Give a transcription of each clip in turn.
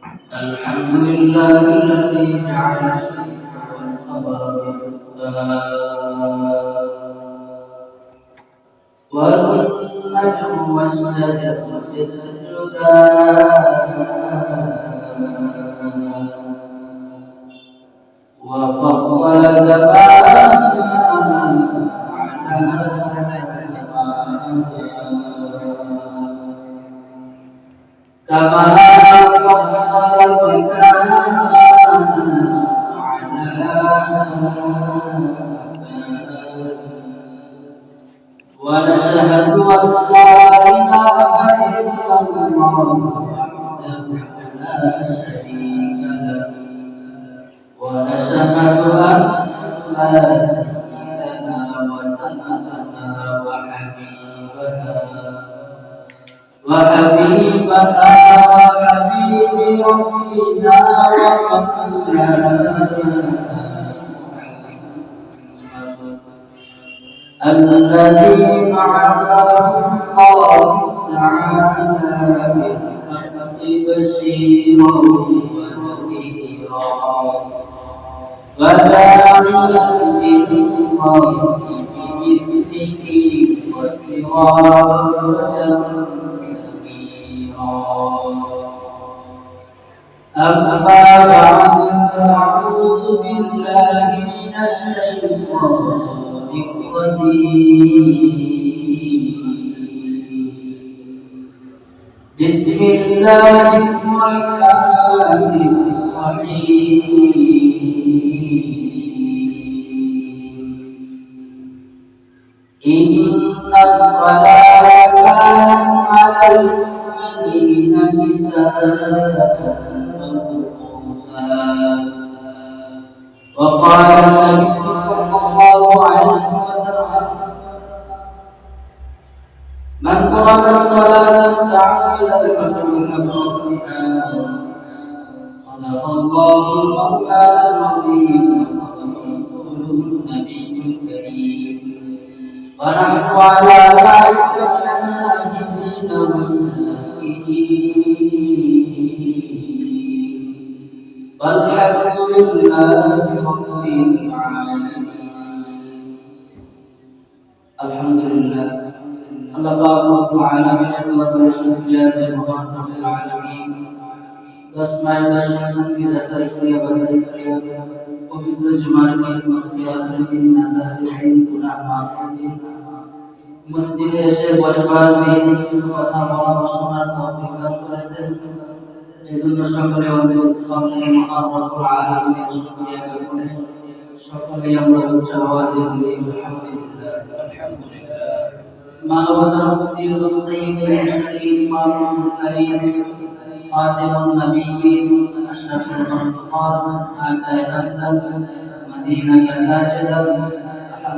الحمد لله الذي جعل الشمس والقمر بحسبان والنجم والشجر يسجدان وفضل زمانا على زمان كما فضل مكان ونشهد أن لا إله إلا الله وحده لا شريك له ونشهد أن سيدنا وسندنا وحبيب ربنا الذي بعثه الله تعالى بالحق بشيرا ونذيرا وداعيا إلى الله بإذنه وسراجا منيرا أما بعد فأعوذ بالله من الشيطان بسم الله الرحمن الرحيم إن الصلاة كانت على المؤمنين كتابا موقوتا وقال النبي صلى الله عليه وسلم من ترك الصلاة متعمدا فكفارتها صدق الله المولى العظيم وصدق رسوله النبي الكريم ونحن على ذلك من الشاهدين والشاكرين والحمد لله رب العالمين الحمد لله আল্লাহ পাক রব্বুল আলামিনের দরবারে শুকরিয়া যে মহান রব্বুল আলামিন 10 মাস 10 দিনকে দাসাই করিয়া বাসাই করিয়া পবিত্র জুমার দিন মাগফিরাতের দিন নাজাতের দিন গুনাহ মাফের দিন মসজিদে এসে বসবার দিন কিছু কথা বলা ও শোনার তৌফিক দান করেছেন এজন্য সকলে অন্তঃস্থলে মহান রব্বুল আলামিনের শুকরিয়া করে সকলে আমরা উচ্চ আওয়াজে বলি আলহামদুলিল্লাহ আলহামদুলিল্লাহ মানবতার প্রতি সাইয়্যিদুল মুরসালিন ইমামুল মুরসালিন খাতামুন নবিয়্যিন আশরাফুল মাখলুকাত আকায়ে আফদাল মদিনা তাজদার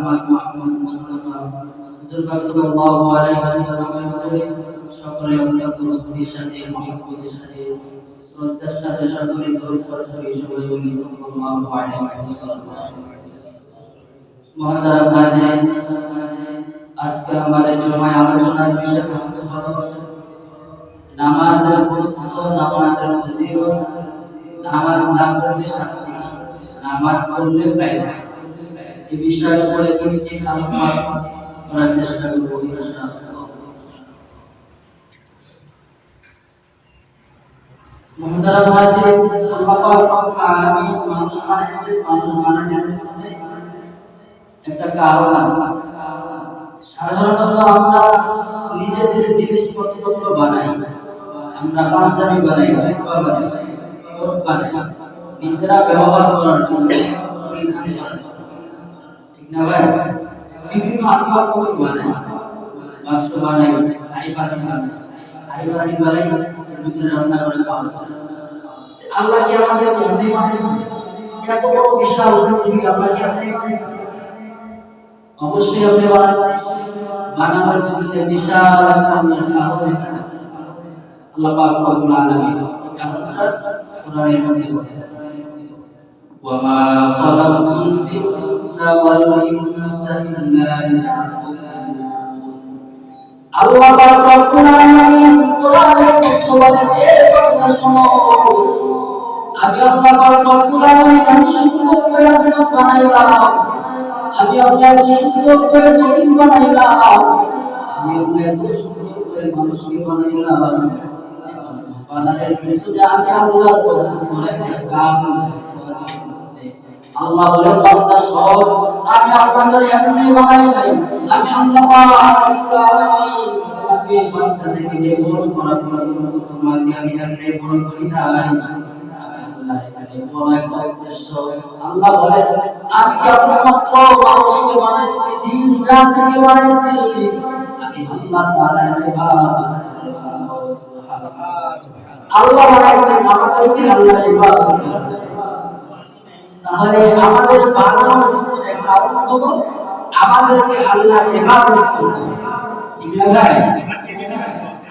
মুহাম্মদ মুস্তাফা সাল্লাল্লাহু আলাইহি ওয়াসাল্লামের উপরে সকলে অত্যন্ত ভক্তির সাথে মহব্বতের সাথে শ্রদ্ধার সাথে সকলে দরুদ পড়ি সবাই বলি সাল্লাল্লাহু আলাইহি ওয়াসাল্লাম মুহতারাম হাজিরিন আজকে আমাদের জমায় আলোচনার বিষয়বস্তু হলো নামাজের গুরুত্ব নামাজের ফজিলত নামাজ না পড়লে শাস্তি নামাজ পড়লে ফায়দা এই বিষয়ের উপরে তিনটি আলোচনা করার চেষ্টা করব ইনশাআল্লাহ মুহতারাম হাজিরিন আল্লাহ পাক রব্বুল আলামিন মানুষ বানানোর পিছনে একটা কারণ আছে সাধারণত আমরা নিজেদের জিনিসপত্র বানাই আমরা পাঞ্জাবি বানাই জুব্বা বানাই কোট বানাই নিজেরা ব্যবহার করার জন্য পরিধান করার জন্য ঠিক না ভাই বিভিন্ন আসবাবপত্র বানাই বাক্স বানাই হাড়ি-পাতিল বানাই এর ভিতরে রান্না করে খাওয়া যায় আল্লাহ কি আমাদেরকে এমনি বানাইছে এত বড় বিশাল পৃথিবী আল্লাহ কি এমনি বানাইছে অবশ্যই আপনি বানানোর পিছনে বিশাল কারণ আছে আল্লাহ পাক রব্বুল আলামিন কারণটা কোরআনের মধ্যে বলেছেন ওয়া মা খালাকতুল জিন্না ওয়াল ইনসা ইল্লা লিয়াবুদুন আল্লাহ পাক রব্বুল আলামিন কোরআনের মধ্যে বলেন এ বান্দা শোনো আমি আল্লাহ পাক রব্বুল আলামিন এত সুন্দর করে আসমান বানাইলাম, আমি আল্লাহ এত সুন্দর করে জমিন বানাইলাম, আমি আল্লাহ এত সুন্দর করে মানুষকে বানাইলাম, বানানোর পিছনে আমি আল্লাহর কাজ আছে। আল্লাহ বলে বান্দা সব আমি আপনাদের এমনি বানাই নাই, আমি আল্লাহ পাক রব্বুল আলামিন তোমাকে বাচ্চা থেকে যে বড় করা পর্যন্ত তোমাকে আমি এমনি বড় করি নাই। আল্লাহ এখানে বড় একটা উদ্দেশ্য। আল্লাহ বলে আমি কেবলমাত্র মানুষকে বানাইছি, জিন জাতিকে বানাইছি, আমি আল্লাহ তাআলার ইবাদত করব। সুবহানাল্লাহ। আল্লাহ বানাইছেন আমাদেরকে আল্লাহর ইবাদত করতে। তাহলে আমাদের বানানোর পিছনে কারণ হলো আমাদেরকে আল্লাহর ইবাদত করতে হবে। ঠিক আছে?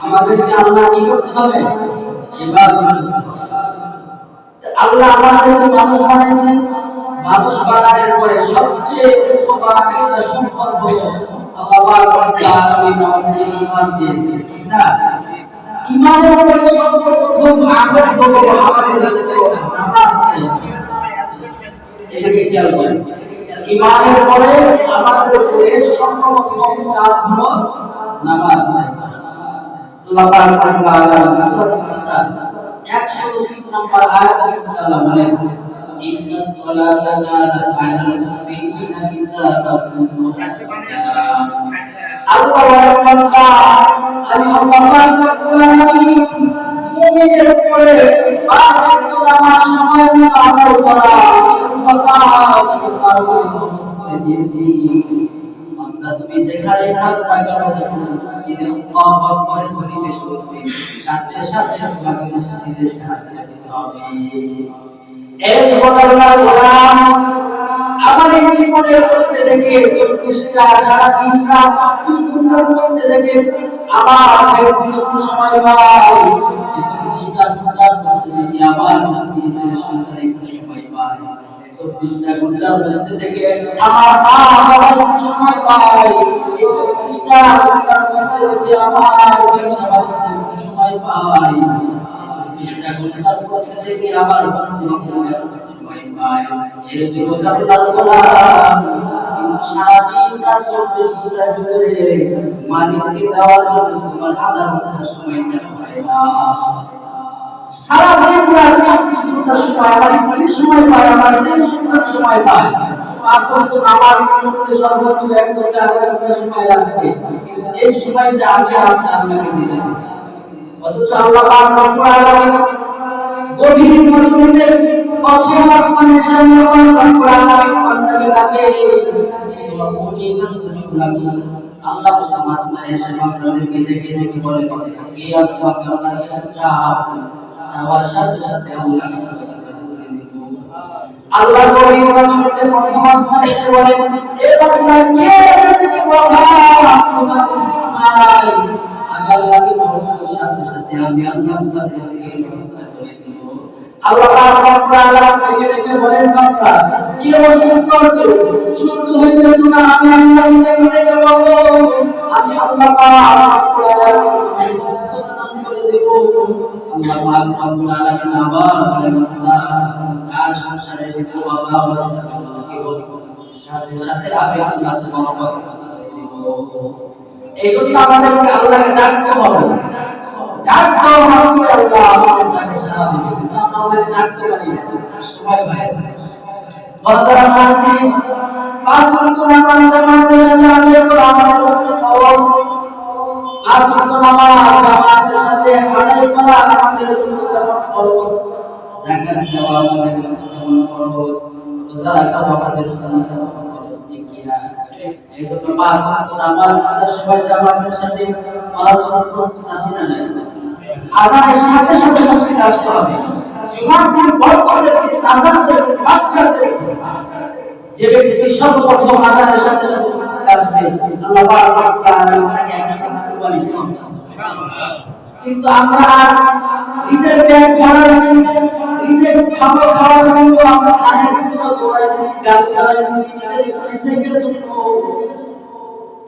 আমাদেরকে আল্লাহ কি করতে হবে? ইবাদত করতে হবে। আল্লাহ আমাদেরকে মানুষ বানাইছেন, মানুষ বানানোর পরে সবচেয়ে উপকার একটা সম্পদ হলো আল্লাহ পাক রব্বুল আলামিন আমাদেরকে ঈমান দিয়েছেন। ঠিক না? ঈমানের পরে সর্বপ্রথম আমল হলো আমাদের নামাজ। এটাকে খেয়াল করেন, ঈমানের পরে আমাদের উপরে সর্বপ্রথম কাজ হলো নামাজ। আল্লাহ পাক রব্বুল আলামিন সূরা নিসা 103 নম্বর আয়াতে আল্লাহ বলেন ইন্নাস সালাতা কানাত আলাল মুমিনিনা কিতাবান মাওকুতা। আল্লাহ বলেন আমি আল্লাহ পাক রব্বুল আলামিন মুমিনের উপরে 5 ওয়াক্ত নামাজ সময় মতো আদায় করা তার উপরে ফরজ করে দিয়েছি। বান্দা তুমি যেখানে থাকবা কেন, যখন মসজিদে আল্লাহু আকবারের ধ্বনি বেশি উঠবে, সাথে সাথে তোমাকে মসজিদে হাজিরা দিতে হবে। এই জীবন আল্লাহর গোলাম, আমার এই জীবনের মধ্যে থেকে 24টা সারা দিন রাত 24 ঘন্টার মধ্যে থেকে আমার ফেসবুকে সময় পাই, এই 24টা ঘন্টার মধ্যে থেকে আমার স্ত্রী ছেলে সন্তান একটু সময় পায়, 24টা ঘন্টার মধ্যে থেকে আমার মা বাবা সময় পায়, এই 24টা ঘন্টার মধ্যে থেকে আমার ব্যবসা বাণিজ্যের সময় পায়, 24টা ঘন্টার মধ্যে থেকে আমার বন্ধু বান্ধবের সময় পায়। এর জীবন আল্লাহর গোলাম, কিন্তু সারাদিন রাত 24 ঘন্টার ভিতরে মালিককে দেওয়ার জন্য তোমার আধা ঘন্টা সময় দেওয়া হয় না। সারাদিন রাত 24 ঘন্টা সময় আমার স্ত্রী সময় পায়, আমার ছেলে সন্তান সময় পায়, 5 ওয়াক্ত নামাজ পড়তে সর্বোচ্চ 1 ঘন্টা আধা ঘন্টা সময় লাগে, কিন্তু এই সময়টা আমি আর আপনাকে দিলাম। অথচ আল্লাহ পাক রব্বুল আলামিন গভীর মজুরিতে প্রথম আসমানের সামনে রব্বুল আলামিন বান্দাকে ডাকে, তোমার মনে কষ্ট জীবনামি আল্লাহ প্রথম আসমানে এসে বান্দাদেরকে ডেকে ডেকে বলে কে আসছো আপনার কাছে চাওয়ার সাথে সাথে আল্লাহ গভীর মজুরিতে প্রথম আসমানে এসে বলে এ বান্দা কে রিজিক বলা তোমার রিজিক নাই, আমি আল্লাহকে বলবো সাথে সাথে আমি আল্লাহ তোমার রিজিকের ব্যবস্থা করে দেব। আল্লাহ পাক রব্বুল আলামিন ডেকে ডেকে বলেন বান্দা কি অসুস্থ আছো, সুস্থ হইতেছো না, আমি আল্লাহকে ডেকে ডেকে বলবো আমি আল্লাহ পাক রব্বুল আলামিন তোমাকে সুস্থতা দান করে দেব। আল্লাহ পাক রব্বুল আলামিন আবার বলেন বান্দা কার সংসারের ভিতরে বাবা আছে কি বলবো, সাথে সাথে আমি আল্লাহ তোমাকে এই জন্য আমাদেরকে আল্লাহকে ডাকতে হবে, ডাকতে হবে আল্লাহ আমাদের ডাকে সাড়া দিবে, কিন্তু আমরা আল্লাহকে ডাকতে পারি না, সময় হয় না। বলতারা আছে 5 ওয়াক্ত নামাজ জামাতের সাথে আদায় করা আমাদের জন্য ফরজ, 5 ওয়াক্ত নামাজ জামাতের সাথে আদায় করা আমাদের জন্য যেমন ফরজ, যাকাত দেওয়া আমাদের জন্য যেমন ফরজ, রোজা রাখা আমাদের জন্য যেমন ফরজ, ঠিক কি না? এই জন্য 5 ওয়াক্ত নামাজ আমরা সবাই জামাতের সাথে পড়ার জন্য প্রস্তুত আছি না নাই? আযানের সাথে সাথে মসজিদে আসতে হবে। জুমার দিন বরকতের দিন আযানদের দিন মাগফিরাতের দিন যে ব্যক্তি সর্বপ্রথম আযানের সাথে সাথে মসজিদে আসবে আল্লাহ পাক রব্বুল আলামিন তাকে একটা কুরবানি সওয়াব দেন। কিন্তু আমরা আজ নিজের পেট ভরার জন্য নিজের খাবার খাওয়ার জন্য আমরা খানের পিছনে দৌড়াইতেছি, গাড়ি চালাইতেছি নিজের রিজিকের জন্য।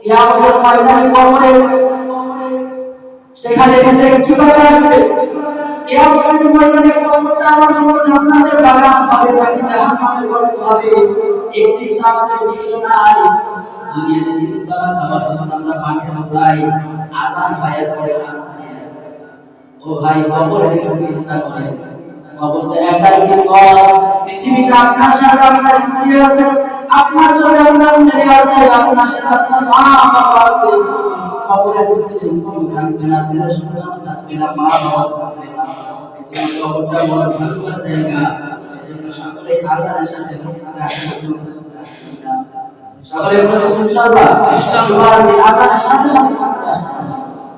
কিয়ামতের ময়দানে কবরে সেখানে রিজিক কিভাবে আসবে? কিয়ামতের ময়দানে কবরটা আমার জন্য জান্নাত আমাদের ভিতরে নাই। দুনিয়াতে তিন বেলা খাবার জন্য আমরা মাঠে দৌড়াই, আযান হয় পরে কাজ। ও ভাই, কবরের একটু চিন্তা করেন। কবর তো একাই ঘর। পৃথিবীতে আপনার সাথে আপনার স্ত্রী আছে, আপনার সাথে আপনার ছেলে আছে, আপনার সাথে আপনার মা বাবা আছে। কিন্তু কবরের ভিতরে স্ত্রী থাকবে না, ছেলে সন্তান থাকবে না, মা বাবা থাকবে না। এজন্য কবরটা বড় ভয়ঙ্কর জায়গা। এজন্য সকলে আযানের সাথে প্রস্তুত আসেন, প্রস্তুত আসেন না। সকলে প্রস্তুত ইনশাআল্লাহ। ইনশাআল্লাহ আযানের সাথে সাথে প্রস্তুত আসেন,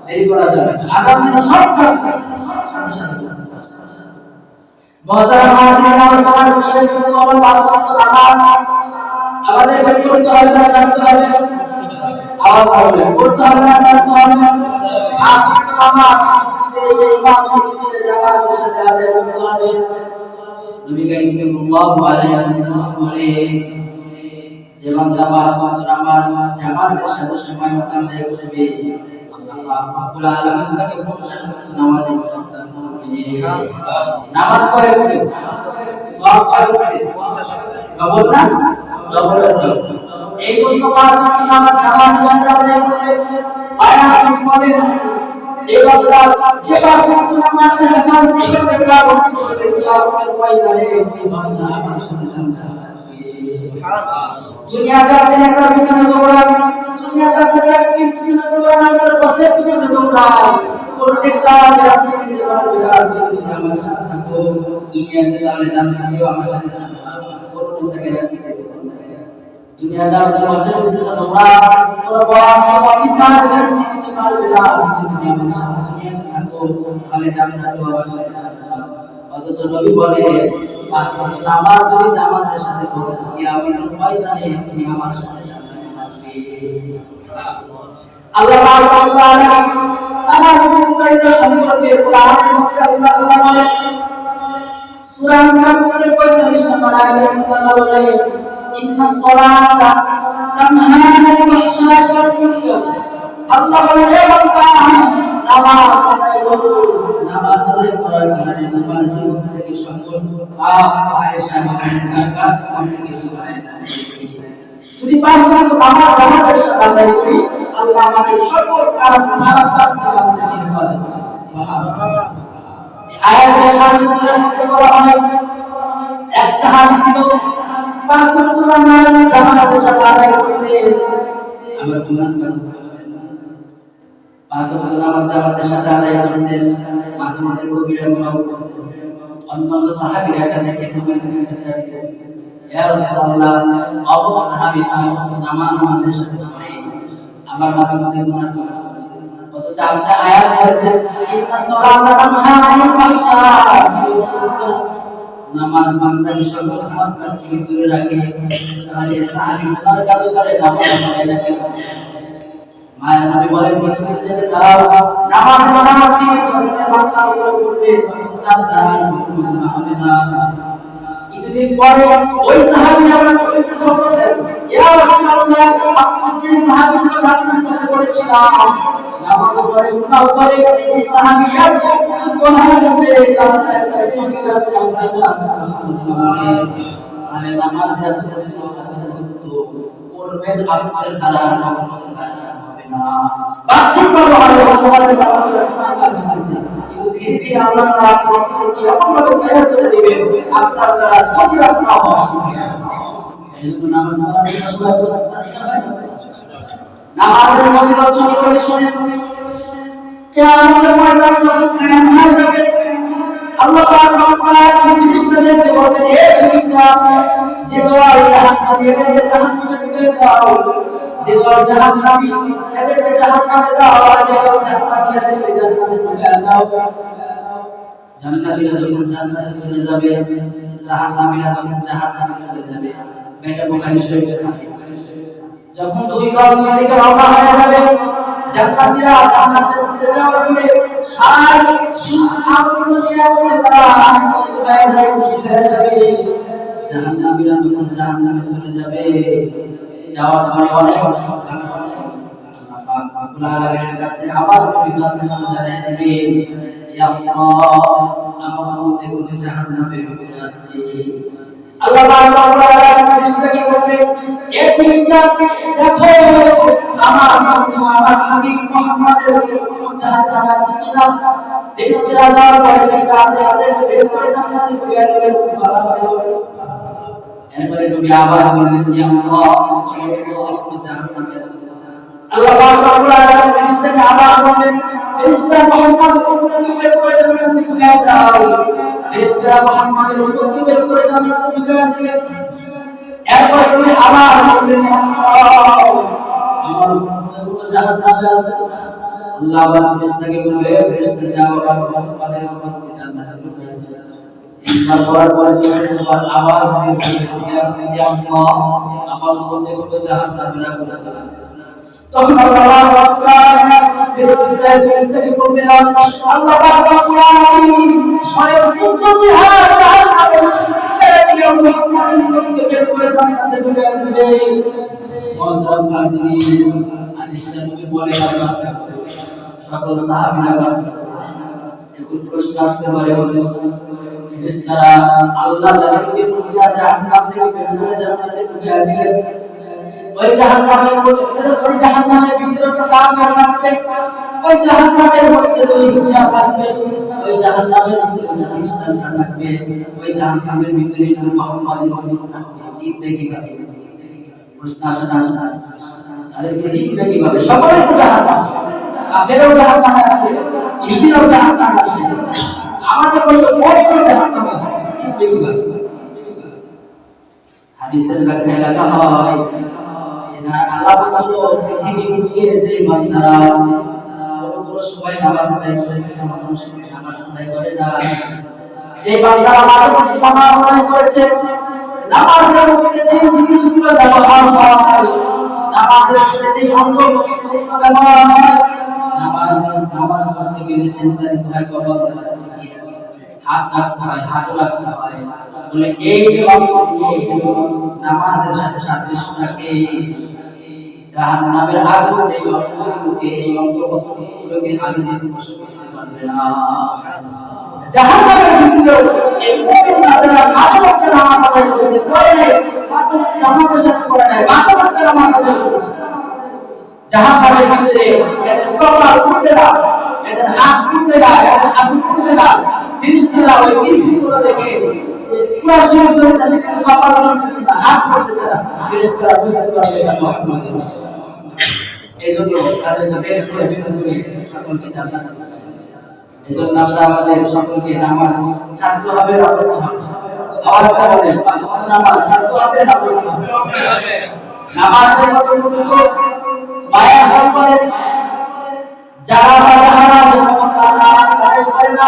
দেরি করা যাবে না। আযান দিছে সব সাথে সাথে মহতারাম হাজিরিন, আলোচনার বিষয় বস্তু হলো পাঁচ ওয়াক্ত নামাজ। আমাদেরকে পড়তে হবে না ছাড়তে হবে? আওয়াজ হবে, পড়তে হবে না ছাড়তে হবে? পাঁচ ওয়াক্ত নামাজ মসজিদে এসে ইমাম মসজিদে জামাতের সাথে আদায় করতে হবে। নবী করিম সাল্লাল্লাহু আলাইহি ওয়াসাল্লাম বলেন, যে বান্দা পাঁচ ওয়াক্ত নামাজ জামাতের সাথে সময় মতো আদায় করবে, আল্লাহ রাব্বুল আলামিন তাকে 50 ওয়াক্ত নামাজের সওয়াব দান করবে। নামাজ পড়ে সওয়াব পাবে 50 খবরদার ডবল। এই জন্য পাঁচ ওয়াক্ত নামাজ জামাতের সাথে আদায় করলে আয়াত বলেন, এই বান্দা যে পাঁচ ওয়াক্ত নামাজে হেফাজত করবে, কিয়ামতের করবে, কিয়ামতের ময়দানে ওই বান্দা আমার সাথে জান্নাতে আসবে। সুবহানাল্লাহ। দুনিয়াতে আপনি নেতার পিছনে দৌড়ান, দুনিয়াতে আপনি চাকরির পিছনে দৌড়ান, আপনার বসের পিছনে দৌড়ান, কোন নেতা আপনি দিতে পারবে না। যদি আমার সাথে থাকো দুনিয়াতে, তাহলে জান্নাতেও আমার সাথে থাকবে। কোন নেতাকে আপনি দিতে পারবে না। দুনিয়াতে আপনার বসের পিছনে দৌড়ান, কোন বস বা অফিসার আপনি দিতে পারবে না। যদি তুমি আমার সাথে দুনিয়াতে থাকো, তাহলে জান্নাতেও আমার সাথে থাকবে। অথচ নবী বলে, পাঁচ ওয়াক্ত নামাজ যদি জামাতের সাথে পড়ো, কিয়ামতের ময়দানে তুমি আমার সাথে জান্নাতে থাকবে। আল্লাহ রব্বুল আলামিন নামাজের উপকারিতা সম্পর্কে কোরআনের মধ্যে আল্লাহ তাআলা বলেন, সূরা আন-নামলের 45 নম্বর আয়াতে আল্লাহ বলেন, ইন্নাস সালাতা তানহা আনিল ফাহশাই ওয়াল মুনকার। আল্লাহ বলেন, হে বান্দা, নামাজ আদায় করো। নামাজ আদায় করার কারণে তোমার জীবন থেকে সকল পাপ, ফাহিশা এবং মুনকার কাজ তোমার থেকে দূর হয়ে যাবে। যদি পাঁচ ওয়াক্ত নামাজ জামাতের সাথে আদায় করি, আল্লাহ আমাদের সকল খারাপ কাজ থেকে আমাদেরকে হেফাজত করবে। সুবহানাল্লাহ। এই আয়াতের সাহায্যের মধ্যে বলা হয়, এক সাহাবী ছিল পাঁচ ওয়াক্ত নামাজ জামাতের সাথে আদায় করতেন, আবার গুনাহ কাজ করতেন না। পাঁচ ওয়াক্ত নামাজ জামাতের সাথে আদায় করতেন, মাঝে মাঝে কবিরা গুনাহ করতেন। অন্যান্য সাহাবীরা এটা দেখে নবীর কাছে বিচার করেছেন, ইয়া রাসূলুল্লাহ, অমুক সাহাবী পাঁচ ওয়াক্ত নামাজ আমাদের সাথে পড়ে, আবার মাঝে মাঝে গুনাহ করে। অথচ আপনি আয়াত পড়েছেন, ইন্নাস সালাতা তানহা আনিল ফাহশাই ওয়াল মুনকার। নামাজ বান্দাকে সকল খারাপ কাজ থেকে দূরে রাখে। তাহলে সাহাবী গুনার কাজ করে, নামাজ পড়ে না কেন? মায়ের নবী বলেন, কিছুদিন যেতে দাও, নামাজের তাসির যখন বান্দার উপরে পড়বে, তখন তার দ্বারা গুনাহ হবে না। কিছুদিন পরে ওই সাহাবী আবার নবীকে খবর দেন, ইয়া রাসূলুল্লাহ, আপনি যে সাহাবীর কথা আপনার কাছে বলেছিলাম, নামাজে পড়ে গুনাহ করে, এই সাহাবী এত গুনাহ করেছে, তার একটা সগীরা গুনাহ আছে। সুবহানাল্লাহ। মানে নামাজের এত ফজিলত, এত গুরুত্ব, পড়বেন আপনার দ্বারা কখনো কাজ হবে না। বাহ্যিক ভাবে আমাদের কাজ হচ্ছে, কিন্তু ধীরে ধীরে আল্লাহ তাআলা আপনাকে এমন ভাবে তৈরি করে দিবেন, আপনার দ্বারা সগীরা গুনাহ হওয়া শুরু হবে। এজন্য নামাজ পড়ার সময় প্রস্তুত থাকতে হবে। নামাজের ফজিলত সম্পর্কে শুনেন, কিয়ামতের ময়দানে যখন কায়েম হয়ে যাবে, আল্লাহ পাক রব্বুল আলামিন ফেরেশতাদেরকে বলবেন, হে ফেরেশতা, যে দল জাহান্নামী এদেরকে জাহান্নামে ঢুকিয়ে দাও, যে দল জাহান্নামী এদেরকে জাহান্নামে দাও, আর যে দল জান্নাতি এদেরকে জান্নাতে ঢুকিয়ে দাও। জান্নাতীরা যখন জান্নাতে চলে যাবে, জাহান্নামীরা যখন জাহান্নামে চলে যাবে। এটা বুখারী শরীফের হাদিস। যখন দুই দল দুই দিকে রওনা হয়ে যাবে, জান্নাতীরা জান্নাতের মধ্যে যাওয়ার পরে সারা সুখ আনন্দ নিয়ে তারা আনন্দ হয়ে যাবে, খুশি হয়ে যাবে। জাহান্নামীরা যখন জাহান্নামে চলে যাবে, যাওয়ার পরে অনেক বছর কাটার পরে আল্লাহ পাক রব্বুল আলামিনের কাছে আবার নবী কাছে জানিয়ে দিবেন, ইয়া আল্লাহ আমার উম্মতে কোন জাহান্নামের ভিতরে আছে আল্লাহ রব্বুল আলামিন ফেরেশতা কি করবে এই ফেরেশতা দেখো আমার বন্ধু আমার হাবিব মুহাম্মাদের উম্মত জাহান্নামে আছে কিনা ফেরেশতারা যাওয়ার পরে দেখবে আছে তাদের বের করে জান্নাতে ঢুকিয়ে দেবে সুবহানাল্লাহ এরপরে নবী আবার বললেন ইয়া আল্লাহ আমার উম্মতে কোন জাহান্নামে আছে আল্লাহ রব্বুল আলামিন ফেরেশতাকে আবার বললেন ফেরেশতা মুহাম্মাদের উম্মতকে বের করে জান্নাতে ঢুকিয়ে দাও ফেরেশতারা মুহাম্মাদের উম্মতকে বের করে জান্নাতে ঢুকিয়ে দিবে এরপর তুমি আবার বলবেন আল্লাহ আমার উম্মতের কোন জাহান্নামে আছে আল্লাহ আবার ফেরেশতাকে বলবে ফেরেশতা যাও মুহাম্মাদের উম্মতকে জান্নাতে ঢুকিয়ে দাও তিনবার করার পরে যখন আবার ইয়া আল্লাহ আমার উম্মতের কোন জাহান্নামে আছে তখন আল্লাহ রব্বুল আলামিন ফেরেশতাকে বলবেন আল্লাহ রব্বুল আলামিন স্বয়ং কুদরতি হাত জাহান্নামে মুহাম্মাদের বের করে জান্নাতে ঢুকিয়ে দিবে মুআজ্জাম হাজিরিন হাদিসটা নবী বলে আল্লাহ সকল সাহাবীরা এখন প্রশ্ন আসতে পারে ফেরেশতারা আল্লাহ যাদেরকে ঢুকিয়ে জাহান্নাম থেকে বের করে জান্নাতে ঢুকিয়ে দিলেন ওই জাহান্নামের ভিতরে তো কাফের থাকবে ওই জাহান্নামের মধ্যে তো ইহুদিয়া থাকবে ওই জাহান্নামের ভিতরে তো খ্রিস্টানরা থাকবে ওই জাহান্নামের ভিতরে তো মুহাম্মাদের উম্মত থাকবে জিতবে কিভাবে প্রশ্ন আসে না তাদেরকে জিতবে কিভাবে সকলেই তো জাহান্নাম কাফেরও জাহান্নামে আছে ইহুদিরাও জাহান্নামে আছে আমাদের মধ্যে বড় জাহান্নামে আছে জিতবে কিভাবে হাদিসের ব্যাখ্যায় লেখা হয় যারা আলামত হলো পৃথিবীতে যে বান্দারা বড় সময় নামাজ আদায় করেছে কোন সময় নামাজ আদায় করে না যে বান্দারা মাঝে মধ্যে নামাজ আদায় করেছে নামাজের মধ্যে যে জিনিসগুলো ব্যবহার হয় নামাজের মধ্যে যে অঙ্গগুলো ব্যবহার হয় নামাজ পড়তে গেলে সেজদা দিতে হয় কবর হাত রাখতে হয় হাঁটু রাখতে হয় বলে এই যে অঙ্গগুলো যেগুলো নামাজের সাথে সাদৃশ্য রাখে জাহান্নামের আগুন এই অঙ্গগুলোকে এই অঙ্গগুলোকে আগুনে স্পর্শ করতে পারবে না জাহান্নামের ভিতরে এই মুমিনরা যারা পাঁচ ওয়াক্ত নামাজ আদায় করেছে পড়ে নাই পাঁচ ওয়াক্ত জামাতের সাথে পড়ে নাই পাঁচ ওয়াক্ত নামাজ আদায় করেছে জাহান্নামের ভিতরে এদের কপাল উঠবে না এদের হাত উঠবে না এদের হাত উঠবে না ফেরেশতারা ওই চিহ্নগুলো দেখে যে পুরো শরীর চলতেছে কিন্তু কপাল উঠতেছে না হাত উঠতেছে না ফেরেশতারা বুঝতে পারবে না মুহাম্মাদের এইজন্য তাদেরকে বের করে সকলকে জান্নাতে এজন্য আমরা আমাদের সকলকে নামাজ ছাড়তে হবে না পড়তে হবে আওয়াজ করে পাঁচ ওয়াক্ত নামাজ ছাড়তে হবে না পড়তে হবে নামাজের মতো গুরুত্ব মায়া করে যারা যারা যখন নামাজ আদায় করে না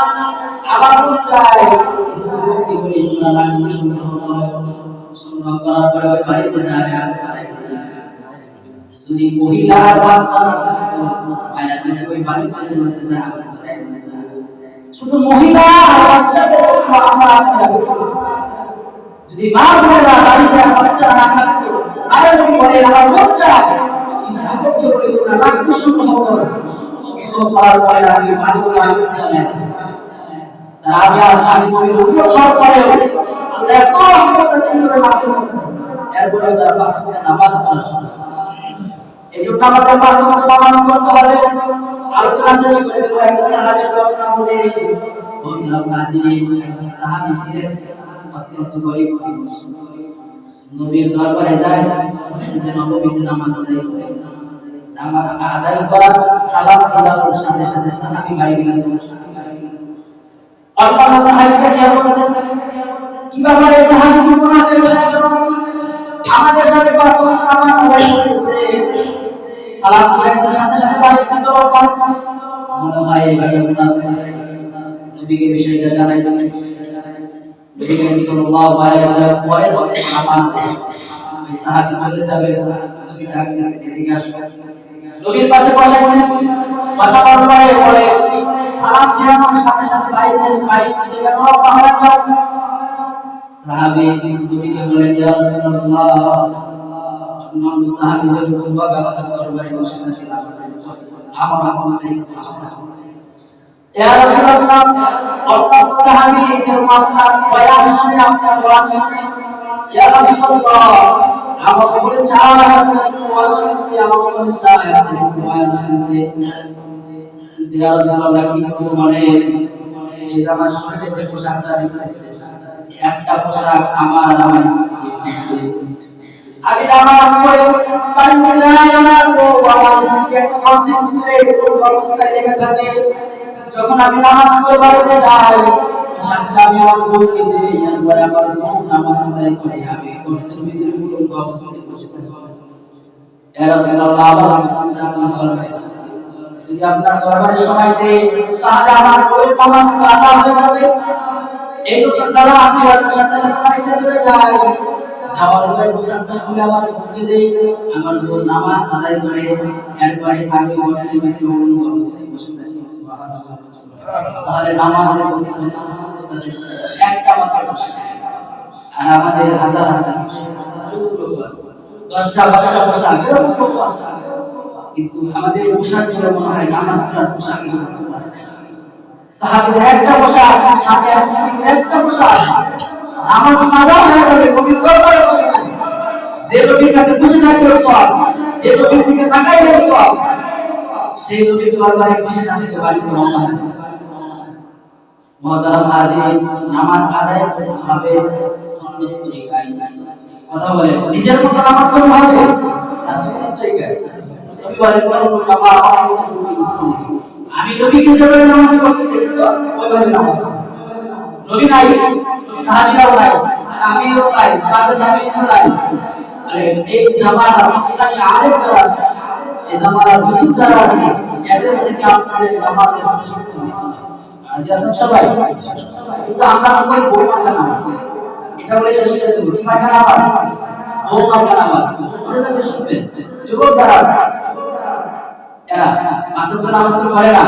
আবার চায় কিছু কি বলি সুরা সুন্দর করার পরে ওই বাড়িতে যায় যদি মহিলার বাচ্চা না থাকতো মায়া করে ওই বাড়িতে মধ্যে যায় শুধু মহিলা আর বাচ্চাদের জন্য আমরা আপনারা বেঁচেছি যদি মা বোনেরা বাড়িতে বাচ্চা না থাকতো আরে নবী বলে আমার মন চায় কিছু যুবককে বলি তোমরা লাখ সংগ্রহ করো সংগ্রহ করার পরে আমি বাড়িগুলো আমি জানেন তার আগে আমি নবীর উম্মত হওয়ার পরে আল্লাহ এত রহমত দান করে নাযিল করেছেন এরপরে যারা পাঁচ ওয়াক্ত নামাজ পড়ার সময় এজন্য আমাদের পাঁচ ওয়াক্ত নামাজ পড়তে হবে আলোচনা শেষ করে দেব একটা সাহাবীর ঘটনা বলে বন্ধুরা হাজিরিন একজন সাহাবী ছিলেন অত্যন্ত গরীব মানুষ নবীর দরবারে যায় মসজিদে নববীতে নামাজ আদায় করে নামাজ আদায় করার সালাত ফিরানোর সাথে সাথে সাহাবী বাড়ি গেলেন অল্প সাহাবীরা কি করছেন কি ব্যাপারে সাহাবী কি মুনাফিক হয়ে গেল নাকি আমাদের সাথে পাঁচ ওয়াক্ত নামাজ আদায় করেছে সালাত ফিরাইছে সাথে সাথে বাড়িতে চলে গেল মনে হয় এই বাড়ি মুনাফিক হয়ে গেছে নবীকে বিষয়টা জানাইছেন নবী করিম সাল্লাল্লাহু আলাইহি ওয়াসাল্লাম পরে নামাজ ওই সাহাবী চলে যাবে নবী ডাক দিয়েছে এদিকে আসো নবীর পাশে বসাইছেন বসাবার পরে বলে সালাম ফিরানোর সাথে সাথে বাড়ি থেকে কেন রওনা হয়ে যাও সাহাবী নবীকে বলেন ইয়া রাসূলুল্লাহ অন্যান্য সাহাবী যেরকম ভাবে আমাদের দরবারে বসে থাকে আমার আপন চাই বসে থাকে ইয়া রাসূলুল্লাহ আপনার সাহাবী যেরকম আপনার বয়ান শুনে আপনার ওয়াজ শুনে ইয়া হাবিবাল্লাহ আমার উপরে চায় আপনার ওয়াজ শুনতে আমার উপরে চায় আপনার বয়ান শুনতে ইয়া রাসূলুল্লাহ কি করব মানে এই যে আমার শরীরে যে পোশাকটা দিতেছে একটা পোশাক আমার আর আমার স্ত্রী আমি নামাজ পড়ে বাড়িতে যাই আমার বউ আমার স্ত্রী একটা ঘরের ভিতরে কোন অবস্থায় লেগে থাকে যখন আমি নামাজ পড়ে বাড়িতে যাই সাথে আমি আমার বউকে দেই এরপর আমার বউ নামাজ আদায় করে আমি ঘরের ভিতরে কোন অবস্থায় বসে থাকি ইয়া রাসূলুল্লাহ আমার যদি আপনার দরবারে সময় দেই তাহলে আমার বউয়ের নামাজ কাজা হয়ে যাবে এই জন্য সালাম ফিরানোর সাথে সাথে বাড়িতে চলে যাই যাওয়ার পরে পোশাকটা খুলে আমার বসতে দেই আমার বউ নামাজ আদায় করে এরপরে আমি ঘরের ভিতরে কোন অবস্থায় বসে থাকি সুবহানাল্লাহ তাহলে নামাজের প্রতি একটা মাত্র পোশাক আর আমাদের হাজার হাজার পোশাক 10টা 12টা পোশাক কিন্তু আমাদের এই পোশাকগুলো মনে হয় নামাজ পড়ার পোশাক সাহাবীদের একটা পোশাক সাথে একটা পোশাক নামাজ কাজা হয়ে যাবে নবীর দরবারে বসে নাই যে নবীর কাছে বসে থাকবে সওয়াব যে নবীর দিকে তাকাইবে সওয়াব সেই নবীর দরবারে বসে না থেকে বাড়িতে রওনা হবে মুহতারাম হাজিরিন নামাজ আদায় করতে হবে সুন্নাত তরিকায় কথা বলে নিজের মতো নামাজ পড়তে হবে না সুন্নাত তরিকায় নবী বলেন সাল্লাল্লাহু আলাইহি আমি নবীকে যেভাবে নামাজ পড়তে দেখেছি ওইভাবে নামাজ নবী নাই সাহাবীরাও নাই আমিও নাই তাদের তাবিঈনও নাই আরে এই জামানার হক্কানি আলেম যারা আছে এই জামানার বুজুর্গ যারা আছে এদের থেকে আপনাদের নামাজের প্রশিক্ষণ নিতে হবে আজ আসেন সবাই কিন্তু আমরা আমাদের বই মার্কা নামাজ এটা বলে শেষ করে দেব কি মার্কা নামাজ বই মার্কা নামাজ ওরা যাবে শুনবে যুবক যারা আছে এরা আসর নামাজ তো পড়ে না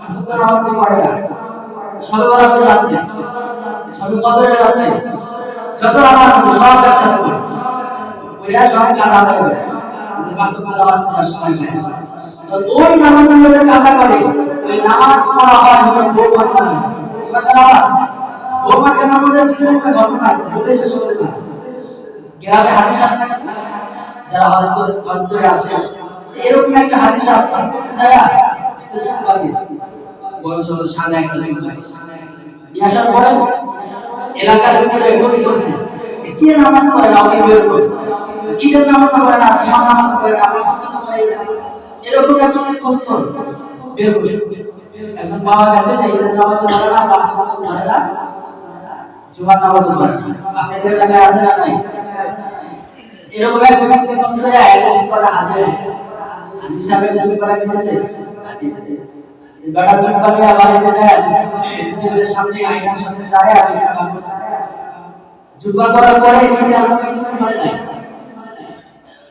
আসর নামাজ তো পড়ে না সবে বরাতের রাতে সবে কদরের রাতে যত নামাজ আছে সব একসাথে পড়ে ওইরা সব কাজ আদায় করে আসর নামাজ পড়ার সময় নেই তো ওই নামাজগুলো যে কাজা করে ওই নামাজ পড়া হয় হলো বউ মার্কা নামাজ এবার নামাজ বউ মার্কা নামাজের পিছনে একটা ঘটনা আছে বলে শেষ করে দিই গ্রামে হাজির সাহেব যারা হজ করে আসে এরকম একটা হাদিস পাস করতে যায় একটা চুপ বানিয়েছে বয়স হলো সাদা একটা চুপ নিয়ে আসার পরে এলাকার ভিতরে বসে করছে যে কি নামাজ পড়ে না ওকে বের করে ঈদের নামাজ পড়ে না সব নামাজ পড়ে না সন্তান পড়ে এরকম একজন কষ্ট বের করছে এখন পাওয়া গেছে যে ঈদের নামাজ পড়ে না পাঁচ নামাজ পড়ে না জুমার নামাজ পড়ে না আপনাদের এলাকায় আছে না নাই এরকম এক ব্যক্তি কষ্ট করে একটা চুপ করা হাজির আছে হাদিস সাহেবের চুপ করা গেছে বড় চুপ করে বাড়িতে যায় মুসলিমের সামনে আয়নার সামনে দাঁড়ায় আছে চুপ করার পরে নিচে আলোচনা করে নাই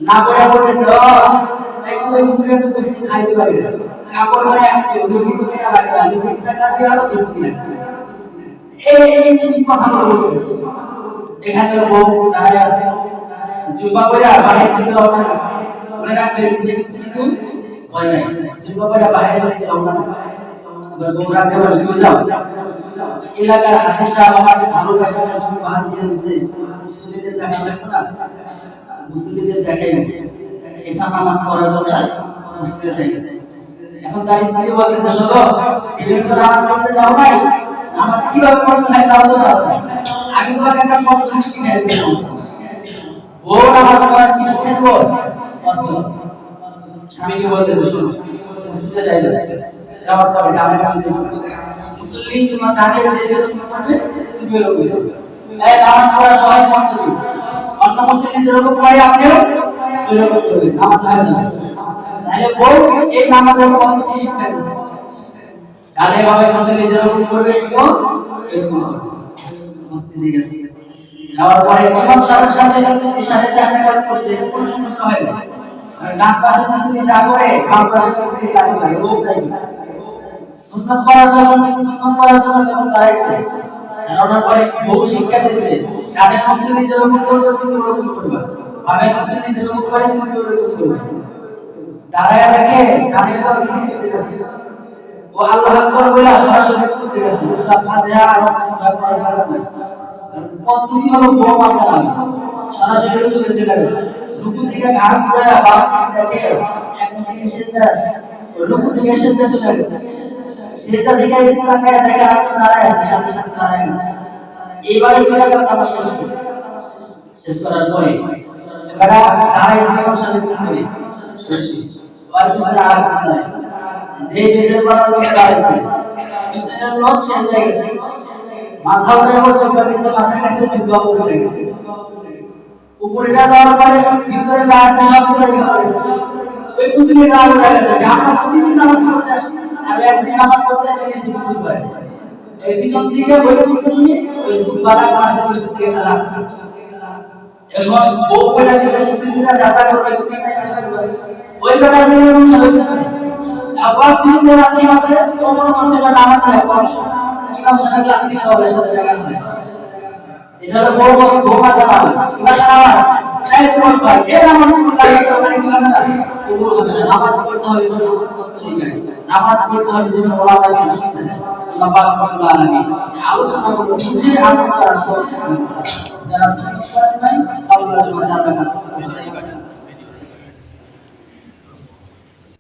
না পড়া পড়তেছে ও এই তো মুসলিম তো কুস্তি খাইতে পারে কাপড় পরে একটু রুগী তো কেনা লাগে না রুগী টাকা দিয়ে আলো কুস্তি কিনে এই কথা বলতেছে এখানে বউ দাঁড়ায় আছে চুপ করে বাইরে থেকে রওনা দিছে মনে রাখবেন কিছু হয় নাই জিম্বাবুয়ে বাইরে থেকে রওনা দিছে এবার গৌরাকে বলে তুই যাও এলাকার হাদিস সাহেব আমাদের ভালোবাসাটা চুপ বাহার দিয়ে দিয়েছে মুসলিমদের দেখা লাগবে না মুসলিমদের দেখাই এটা নামাজ পড়ার জন্য মুসলিমে যাই এখন তার স্ত্রী বলতেছে শোনো তুমি তো নামাজ পড়তে যাও নাই নামাজ কিভাবে পড়তে হয় তাও তো জানো আমি তোমাকে একটা পদ্ধতি শিখিয়ে দেব ও নামাজ পড়ার কি শিখিয়ে দেব স্বামীজি বলতেছে শুনো বুঝতে চাইবে যাওয়ার পরে ডানে ডানে মুসলিম তোমার ডানে যে যেরকম করবে তুমি এরকম করবে এই নামাজ পড়া সহজ পদ্ধতি অন্য মুসলিম যেরকম করে আপনিও এরকম করবেন নামাজ হয় না তাহলে বউ এই নামাজের পদ্ধতি শিক্ষা দিচ্ছে ডানে বামে মুসলিম যেরকম করবে তো এরকম মসজিদে গেছে যাওয়ার পরে ইমাম সাহেবের সাথে ইশারে চাকরি করতে কোনো সমস্যা হয় না ডান পাশে মুসলিম যা করে বাম পাশে মুসলিম কাজ করে ও যাই সুন্নাত করার জন্য যখন দাঁড়াইছে দাঁড়ানোর পরে বহু শিক্ষা দিয়েছে ডানে মুসলিম যেরকম করবে তুমি ওরকম করবে বামে মুসলিম যেরকম করে তুমি ওরকম করবে দাঁড়ায় দেখে ডানে পর দিতে গেছে ও আল্লাহু আকবার বলে সরাসরি রুকুতে গেছে সূরা ফাতিহা আর সূরা ফাতিহা পদ্ধতি হলো বড় মাপের আগে সরাসরি রুকুতে চলে গেছে রুকু থেকে ঘাড় ঘুরে আবার দেখে এক মুসিকে সিজদা আছে রুকু থেকে সিজদা চলে গেছে সিজদা থেকে তাকায় দেখে আর দাঁড়ায় আছে সাথে সাথে দাঁড়ায় আছে এইবারে দুই রাকাত নামাজ শেষ করছে শেষ করার পরে এবারে দাঁড়াইছে ইমাম সাহেব পিছনে শেষে আর পিছনে আর দাঁড়াইছে যে বেদের করার জন্য দাঁড়াইছে পিছনের লোক শেষ হয়ে গেছে মাথা উঠে জুব্বার নিচে মাথা গেছে জুব্বা উপরে গেছে উপরে যাওয়ার পরে ভিতরে যা আছে সব চলে গেছে ওই মুসলিমরা আলো গেছে যে আমরা প্রতিদিন নামাজ পড়তে আসি আর একদিন নামাজ পড়তে এসে কিছু কিছু করে এই পিছন থেকে ওই মুসলিম ওই জুব্বাটা মারছে পিছন থেকে লাগছে এখন ও বলে দিছে মুসলিমরা যাতা করবে তুমি তাই করবে ওই বেটা যে সবাই পিছনে আবার পিছনে রাখতে আছে তো মনে করছে এটা নামাজ না কষ্ট ইমাম সাহেব লাঠি মারার সাথে টাকা নিয়েছে এটা হলো বড় বোমা নামাজ এবার নামাজ এই জীবন ভাই এই নামাজ পড়লে কি হবে না কবুল হবে না নামাজ পড়তে হবে কোনো সুন্নাত তরিকায় নামাজ পড়তে হবে যেমন ওলামায়ে কেরাম শিখেছেন আল্লাহ পাক রব্বুল আলামিন আলোচনা করব বুঝে আমল করার তৌফিক দান করুন যারা সুন্নাত পড়েন আল্লাহ জন্য জান্নাত